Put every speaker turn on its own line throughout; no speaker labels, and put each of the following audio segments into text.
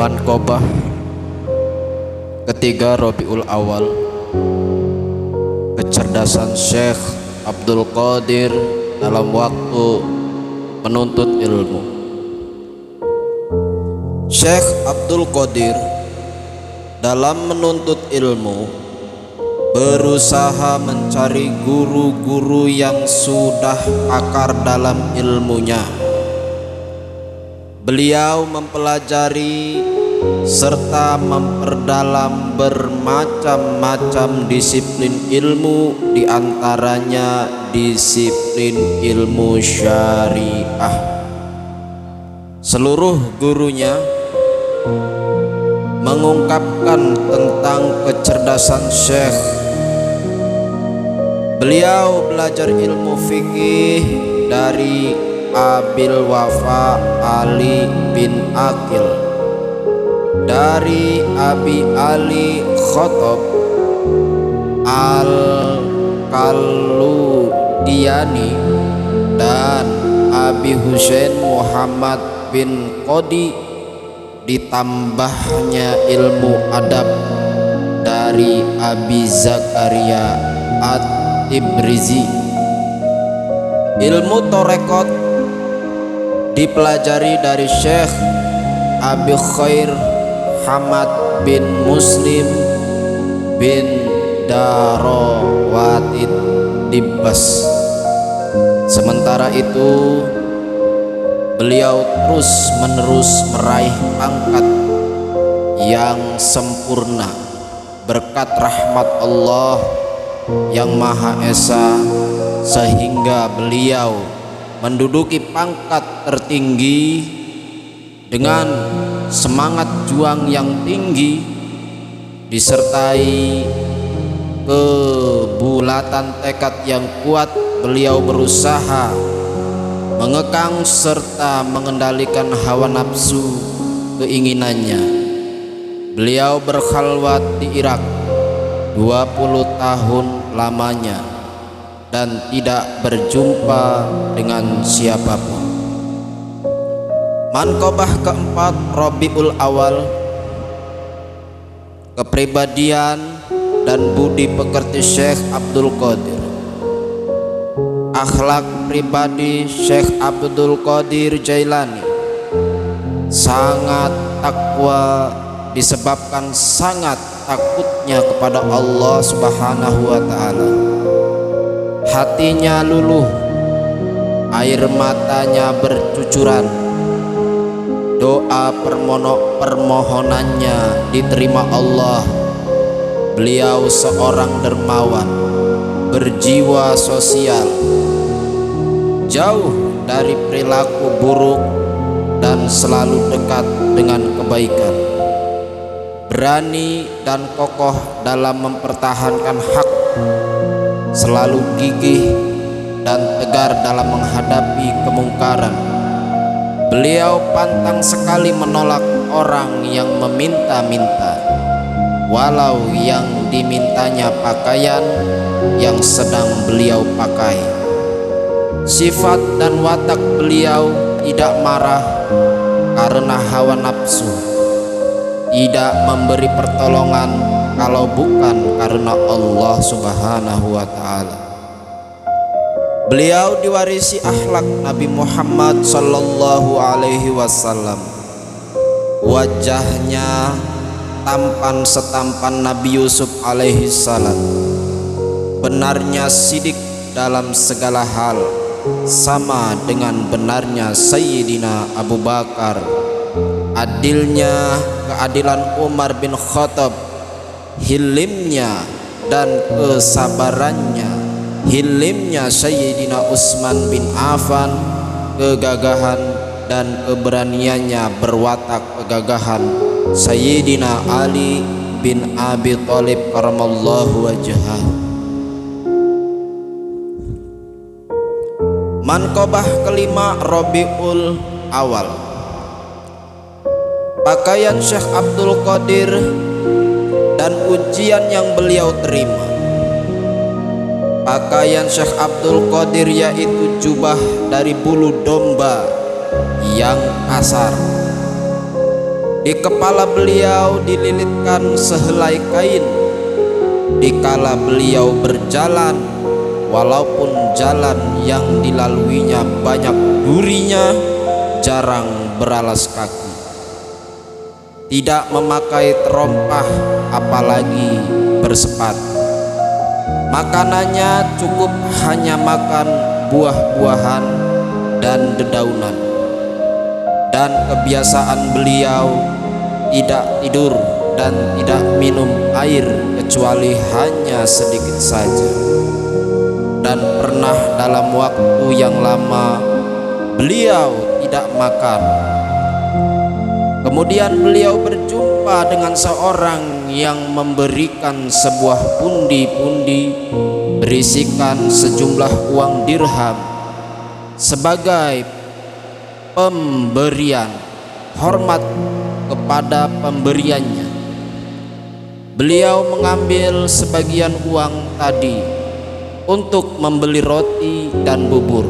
Manqobah ketiga Rabiul Awal. Kecerdasan Syekh Abdul Qadir dalam waktu menuntut ilmu. Syekh Abdul Qadir dalam menuntut ilmu berusaha mencari guru-guru yang sudah pakar dalam ilmunya. Beliau mempelajari serta memperdalam bermacam-macam disiplin ilmu, diantaranya disiplin ilmu syariah. Seluruh gurunya mengungkapkan tentang kecerdasan Syekh. Beliau belajar ilmu fikih dari Abil Wafa Ali bin Aqil, dari Abi Ali Khotob Al-Kaludiyani, dan Abi Husain Muhammad bin Qodi. Ditambahnya ilmu adab dari Abi Zakaria At-Tibrizi. Ilmu torekot dipelajari dari Syekh Abi Khair Hamad bin Muslim bin Darawatid Dibbas. Sementara itu beliau terus-menerus meraih pangkat yang sempurna berkat rahmat Allah yang Maha Esa, sehingga beliau menduduki pangkat tertinggi dengan semangat juang yang tinggi disertai kebulatan tekad yang kuat. Beliau berusaha mengekang serta mengendalikan hawa nafsu keinginannya. Beliau berkhalwat di Irak 20 tahun lamanya dan tidak berjumpa dengan siapapun. Manqobah keempat Rabiul Awal. Kepribadian dan budi pekerti Syekh Abdul Qadir. Akhlak pribadi Syekh Abdul Qadir Jailani sangat takwa, disebabkan sangat takutnya kepada Allah Subhanahu wa Ta'ala. Hatinya luluh, air matanya bercucuran. Doa permohonannya diterima Allah. Beliau seorang dermawan, berjiwa sosial, jauh dari perilaku buruk dan selalu dekat dengan kebaikan. Berani dan kokoh dalam mempertahankan hak, selalu gigih dan tegar dalam menghadapi kemungkaran. Beliau pantang sekali menolak orang yang meminta-minta, walau yang dimintanya pakaian yang sedang beliau pakai. Sifat dan watak beliau tidak marah karena hawa nafsu, tidak memberi pertolongan kalau bukan karena Allah Subhanahu wa Ta'ala. Beliau diwarisi akhlak Nabi Muhammad sallallahu alaihi wasallam. Wajahnya tampan setampan Nabi Yusuf alaihi salam. Benarnya sidik dalam segala hal, sama dengan benarnya Sayyidina Abu Bakar. Adilnya keadilan Umar bin Khattab. Hilimnya dan kesabarannya, hilimnya Sayyidina Utsman bin Affan. Kegagahan dan keberaniannya berwatak kegagahan Sayyidina Ali bin Abi Thalib karamallahu wajhah. Manqobah kelima Rabiul Awal. Pakaian Syekh Abdul Qadir dan ujian yang beliau terima. Pakaian Syekh Abdul Qadir yaitu jubah dari bulu domba yang kasar, Di kepala beliau dililitkan sehelai kain. Dikala beliau berjalan, walaupun jalan yang dilaluinya banyak durinya, jarang beralas kaki. Tidak memakai terompah, apalagi bersepatu. Makanannya cukup hanya makan buah-buahan dan dedaunan. Dan kebiasaan beliau tidak tidur dan tidak minum air kecuali hanya sedikit saja. Dan pernah dalam waktu yang lama beliau tidak makan. Kemudian beliau berjumpa dengan seorang yang memberikan sebuah pundi-pundi berisikan sejumlah uang dirham sebagai pemberian hormat kepada pemberiannya. Beliau mengambil sebagian uang tadi untuk membeli roti dan bubur.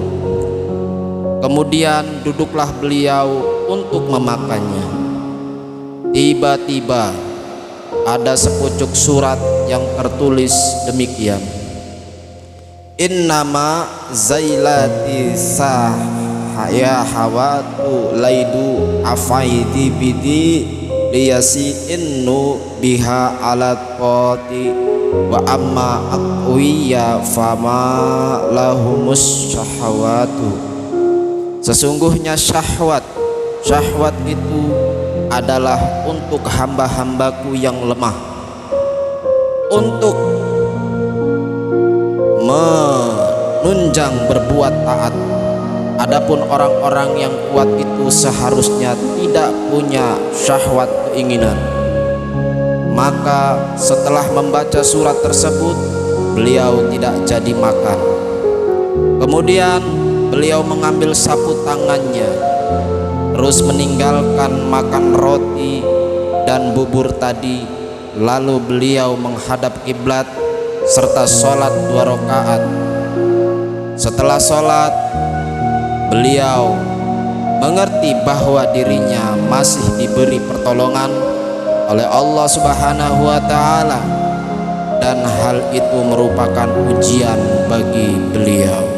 Kemudian duduklah beliau untuk memakannya. Tiba-tiba ada sepucuk surat yang tertulis demikian: Innama zailati ya hawatu laidu afaidi bidi liyasi innu biha alat qoti wa amma aqwiya fama lahumus syahwatu. Sesungguhnya syahwat itu adalah untuk hamba-hambaku yang lemah, untuk menunjang berbuat taat. Adapun orang-orang yang kuat itu seharusnya tidak punya syahwat keinginan. Maka setelah membaca surat tersebut, beliau tidak jadi makan. Kemudian beliau mengambil sapu tangannya, terus meninggalkan makan roti dan bubur tadi. Lalu beliau menghadap kiblat serta sholat 2 rakaat. Setelah sholat, beliau mengerti bahwa dirinya masih diberi pertolongan oleh Allah Subhanahu wa Ta'ala, dan hal itu merupakan ujian bagi beliau.